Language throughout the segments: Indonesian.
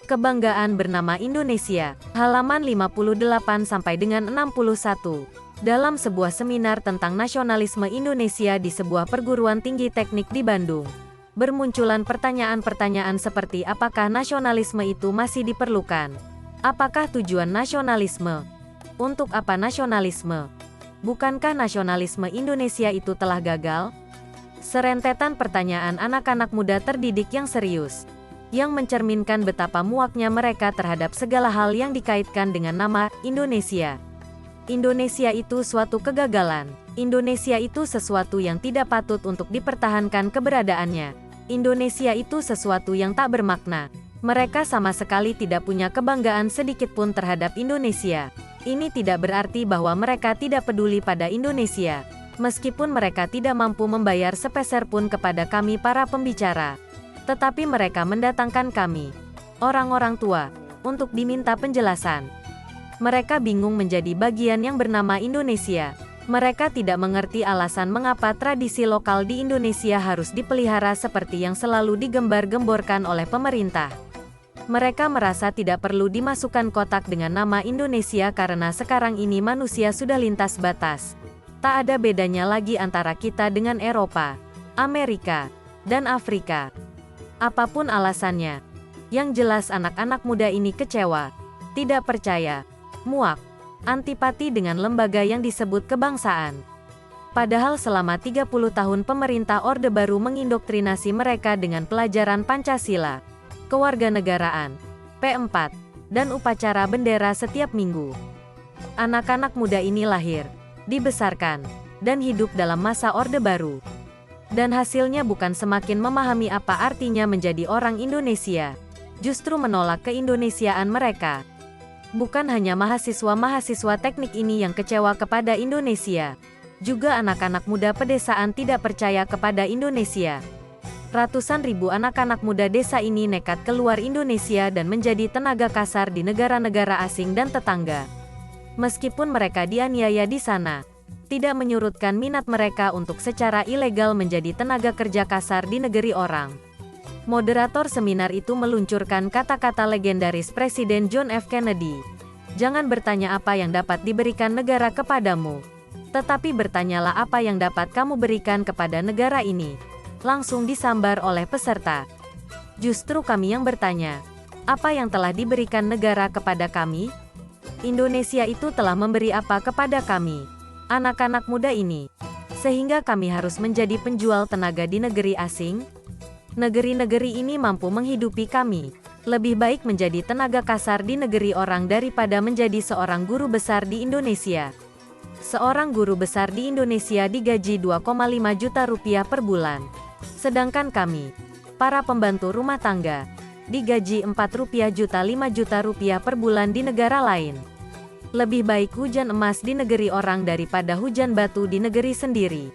Kebanggaan bernama Indonesia, halaman 58 sampai dengan 61. Dalam sebuah seminar tentang nasionalisme Indonesia di sebuah perguruan tinggi teknik di Bandung, bermunculan pertanyaan-pertanyaan seperti apakah nasionalisme itu masih diperlukan? Apakah tujuan nasionalisme? Untuk apa nasionalisme? Bukankah nasionalisme Indonesia itu telah gagal? Serentetan pertanyaan anak-anak muda terdidik yang serius, yang mencerminkan betapa muaknya mereka terhadap segala hal yang dikaitkan dengan nama Indonesia. Indonesia itu suatu kegagalan. Indonesia itu sesuatu yang tidak patut untuk dipertahankan keberadaannya. Indonesia itu sesuatu yang tak bermakna. Mereka sama sekali tidak punya kebanggaan sedikitpun terhadap Indonesia. Ini tidak berarti bahwa mereka tidak peduli pada Indonesia, meskipun mereka tidak mampu membayar sepeser pun kepada kami para pembicara. Tetapi mereka mendatangkan kami, orang-orang tua, untuk diminta penjelasan. Mereka bingung menjadi bagian yang bernama Indonesia. Mereka tidak mengerti alasan mengapa tradisi lokal di Indonesia harus dipelihara seperti yang selalu digembar-gemborkan oleh pemerintah. Mereka merasa tidak perlu dimasukkan kotak dengan nama Indonesia karena sekarang ini manusia sudah lintas batas. Tak ada bedanya lagi antara kita dengan Eropa, Amerika, dan Afrika. Apapun alasannya, yang jelas anak-anak muda ini kecewa, tidak percaya, muak, antipati dengan lembaga yang disebut kebangsaan. Padahal selama 30 tahun pemerintah Orde Baru mengindoktrinasi mereka dengan pelajaran Pancasila, kewarganegaraan, P4, dan upacara bendera setiap minggu. Anak-anak muda ini lahir, dibesarkan, dan hidup dalam masa Orde Baru. Dan hasilnya bukan semakin memahami apa artinya menjadi orang Indonesia, justru menolak keindonesiaan mereka. Bukan hanya mahasiswa-mahasiswa teknik ini yang kecewa kepada Indonesia, juga anak-anak muda pedesaan tidak percaya kepada Indonesia. Ratusan ribu anak-anak muda desa ini nekat keluar Indonesia dan menjadi tenaga kasar di negara-negara asing dan tetangga. Meskipun mereka dianiaya di sana, tidak menyurutkan minat mereka untuk secara ilegal menjadi tenaga kerja kasar di negeri orang. Moderator seminar itu meluncurkan kata-kata legendaris Presiden John F. Kennedy. Jangan bertanya apa yang dapat diberikan negara kepadamu, tetapi bertanyalah apa yang dapat kamu berikan kepada negara ini. Langsung disambar oleh peserta. Justru kami yang bertanya, apa yang telah diberikan negara kepada kami? Indonesia itu telah memberi apa kepada kami, anak-anak muda ini, sehingga kami harus menjadi penjual tenaga di negeri asing? Negeri-negeri ini mampu menghidupi kami. Lebih baik menjadi tenaga kasar di negeri orang daripada menjadi seorang guru besar di Indonesia. Seorang guru besar di Indonesia digaji 2,5 juta rupiah per bulan. Sedangkan kami, para pembantu rumah tangga, digaji 4,5 juta rupiah per bulan di negara lain. Lebih baik hujan emas di negeri orang daripada hujan batu di negeri sendiri.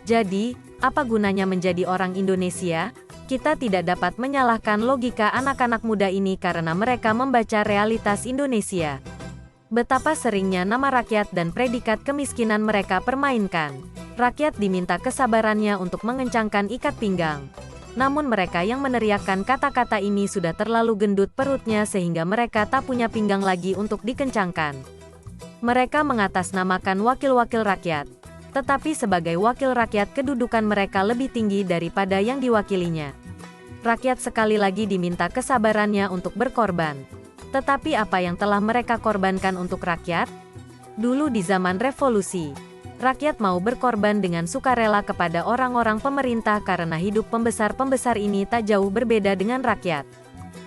Jadi, apa gunanya menjadi orang Indonesia? Kita tidak dapat menyalahkan logika anak-anak muda ini karena mereka membaca realitas Indonesia. Betapa seringnya nama rakyat dan predikat kemiskinan mereka permainkan. Rakyat diminta kesabarannya untuk mengencangkan ikat pinggang. Namun mereka yang meneriakkan kata-kata ini sudah terlalu gendut perutnya sehingga mereka tak punya pinggang lagi untuk dikencangkan. Mereka mengatasnamakan wakil-wakil rakyat. Tetapi sebagai wakil rakyat kedudukan mereka lebih tinggi daripada yang diwakilinya. Rakyat sekali lagi diminta kesabarannya untuk berkorban. Tetapi apa yang telah mereka korbankan untuk rakyat? Dulu di zaman revolusi, rakyat mau berkorban dengan sukarela kepada orang-orang pemerintah karena hidup pembesar-pembesar ini tak jauh berbeda dengan rakyat.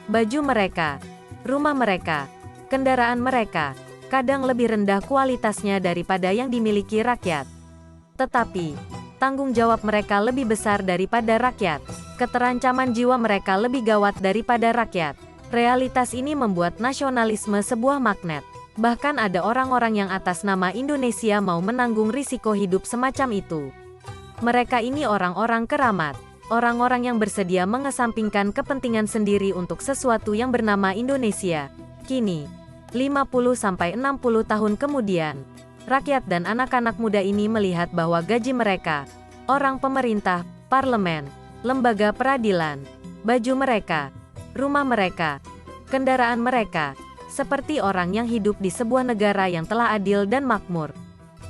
Baju mereka, rumah mereka, kendaraan mereka, kadang lebih rendah kualitasnya daripada yang dimiliki rakyat. Tetapi, tanggung jawab mereka lebih besar daripada rakyat. Keterancaman jiwa mereka lebih gawat daripada rakyat. Realitas ini membuat nasionalisme sebuah magnet. Bahkan ada orang-orang yang atas nama Indonesia mau menanggung risiko hidup semacam itu. Mereka ini orang-orang keramat. Orang-orang yang bersedia mengesampingkan kepentingan sendiri untuk sesuatu yang bernama Indonesia. Kini, 50-60 tahun kemudian, rakyat dan anak-anak muda ini melihat bahwa gaji mereka, orang pemerintah, parlemen, lembaga peradilan, baju mereka, rumah mereka, kendaraan mereka, seperti orang yang hidup di sebuah negara yang telah adil dan makmur.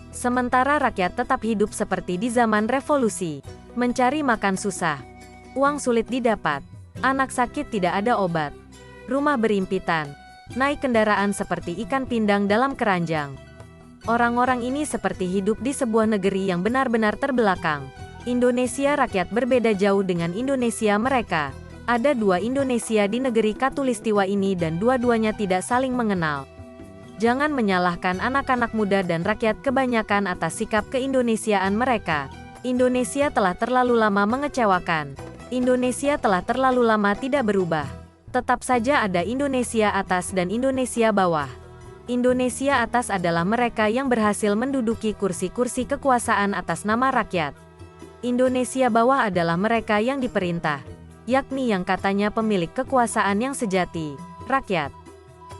Sementara rakyat tetap hidup seperti di zaman revolusi, mencari makan susah, uang sulit didapat, anak sakit tidak ada obat, rumah berimpitan, naik kendaraan seperti ikan pindang dalam keranjang. Orang-orang ini seperti hidup di sebuah negeri yang benar-benar terbelakang. Indonesia rakyat berbeda jauh dengan Indonesia mereka. Ada dua Indonesia di negeri Katulistiwa ini dan dua-duanya tidak saling mengenal. Jangan menyalahkan anak-anak muda dan rakyat kebanyakan atas sikap keindonesiaan mereka. Indonesia telah terlalu lama mengecewakan. Indonesia telah terlalu lama tidak berubah. Tetap saja ada Indonesia atas dan Indonesia bawah. Indonesia atas adalah mereka yang berhasil menduduki kursi-kursi kekuasaan atas nama rakyat. Indonesia bawah adalah mereka yang diperintah, yakni yang katanya pemilik kekuasaan yang sejati, rakyat.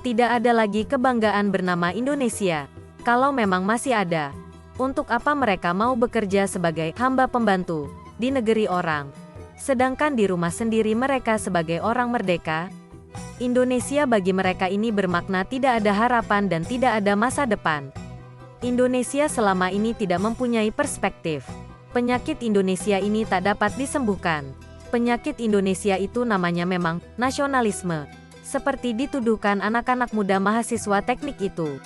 Tidak ada lagi kebanggaan bernama Indonesia. Kalau memang masih ada, untuk apa mereka mau bekerja sebagai hamba pembantu di negeri orang, sedangkan di rumah sendiri mereka sebagai orang merdeka? Indonesia bagi mereka ini bermakna tidak ada harapan dan tidak ada masa depan. Indonesia selama ini tidak mempunyai perspektif. Penyakit Indonesia ini tak dapat disembuhkan. Penyakit Indonesia itu namanya memang nasionalisme, seperti dituduhkan anak-anak muda mahasiswa teknik itu.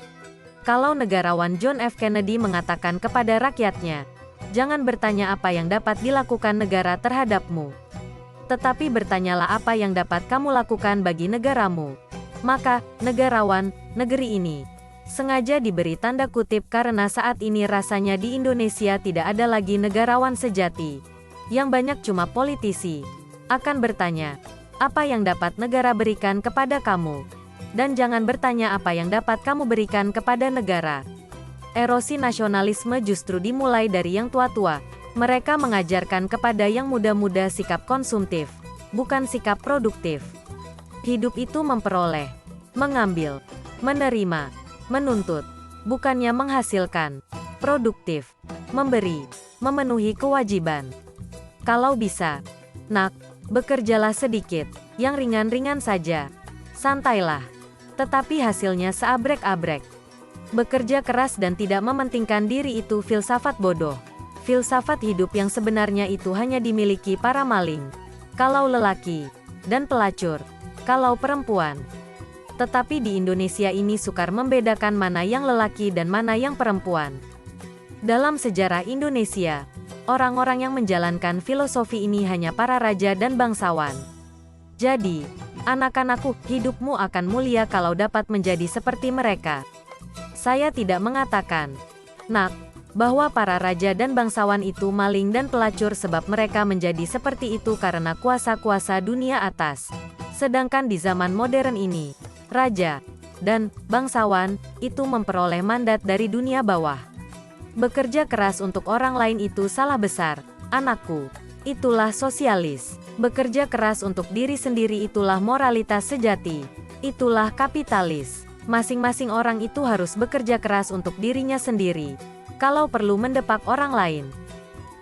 Kalau negarawan John F. Kennedy mengatakan kepada rakyatnya, jangan bertanya apa yang dapat dilakukan negara terhadapmu, tetapi bertanyalah apa yang dapat kamu lakukan bagi negaramu. Maka, negarawan, negeri ini, sengaja diberi tanda kutip karena saat ini rasanya di Indonesia tidak ada lagi negarawan sejati. Yang banyak cuma politisi. Akan bertanya, apa yang dapat negara berikan kepada kamu? Dan jangan bertanya apa yang dapat kamu berikan kepada negara. Erosi nasionalisme justru dimulai dari yang tua-tua. Mereka mengajarkan kepada yang muda-muda sikap konsumtif, bukan sikap produktif. Hidup itu memperoleh, mengambil, menerima, menuntut, bukannya menghasilkan. Produktif, memberi, memenuhi kewajiban. Kalau bisa, nak, bekerjalah sedikit, yang ringan-ringan saja. Santailah. Tetapi hasilnya seabrek-abrek. Bekerja keras dan tidak mementingkan diri itu filsafat bodoh. Filsafat hidup yang sebenarnya itu hanya dimiliki para maling, kalau lelaki, dan pelacur, kalau perempuan. Tetapi di Indonesia ini sukar membedakan mana yang lelaki dan mana yang perempuan. Dalam sejarah Indonesia, orang-orang yang menjalankan filosofi ini hanya para raja dan bangsawan. Jadi, anak-anakku, hidupmu akan mulia kalau dapat menjadi seperti mereka. Saya tidak mengatakan, nak, bahwa para raja dan bangsawan itu maling dan pelacur sebab mereka menjadi seperti itu karena kuasa-kuasa dunia atas. Sedangkan di zaman modern ini, raja dan bangsawan itu memperoleh mandat dari dunia bawah. Bekerja keras untuk orang lain itu salah besar, anakku. Itulah sosialis. Bekerja keras untuk diri sendiri itulah moralitas sejati. Itulah kapitalis. Masing-masing orang itu harus bekerja keras untuk dirinya sendiri. Kalau perlu mendepak orang lain.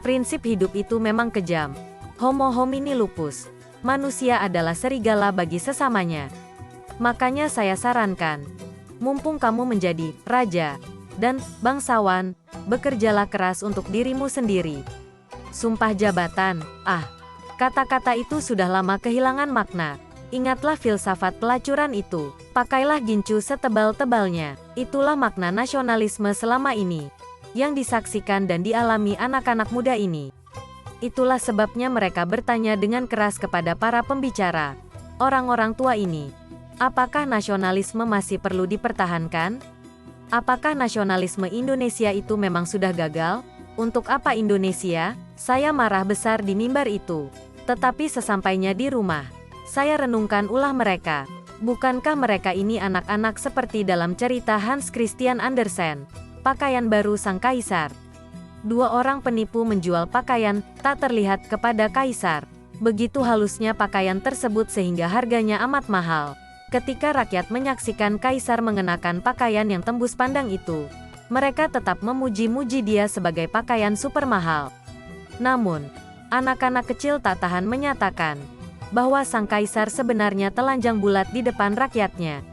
Prinsip hidup itu memang kejam. Homo homini lupus. Manusia adalah serigala bagi sesamanya. Makanya saya sarankan, mumpung kamu menjadi raja dan bangsawan, bekerjalah keras untuk dirimu sendiri. Sumpah jabatan, kata-kata itu sudah lama kehilangan makna. Ingatlah filsafat pelacuran itu. Pakailah gincu setebal-tebalnya. Itulah makna nasionalisme selama ini, yang disaksikan dan dialami anak-anak muda ini. Itulah sebabnya mereka bertanya dengan keras kepada para pembicara, orang-orang tua ini. Apakah nasionalisme masih perlu dipertahankan? Apakah nasionalisme Indonesia itu memang sudah gagal? Untuk apa Indonesia? Saya marah besar di mimbar itu. Tetapi sesampainya di rumah, saya renungkan ulah mereka. Bukankah mereka ini anak-anak seperti dalam cerita Hans Christian Andersen, Pakaian Baru Sang Kaisar? Dua orang penipu menjual pakaian tak terlihat kepada kaisar. Begitu halusnya pakaian tersebut sehingga harganya amat mahal. Ketika rakyat menyaksikan kaisar mengenakan pakaian yang tembus pandang itu, mereka tetap memuji-muji dia sebagai pakaian super mahal. Namun, anak-anak kecil tak tahan menyatakan, bahwa sang kaisar sebenarnya telanjang bulat di depan rakyatnya.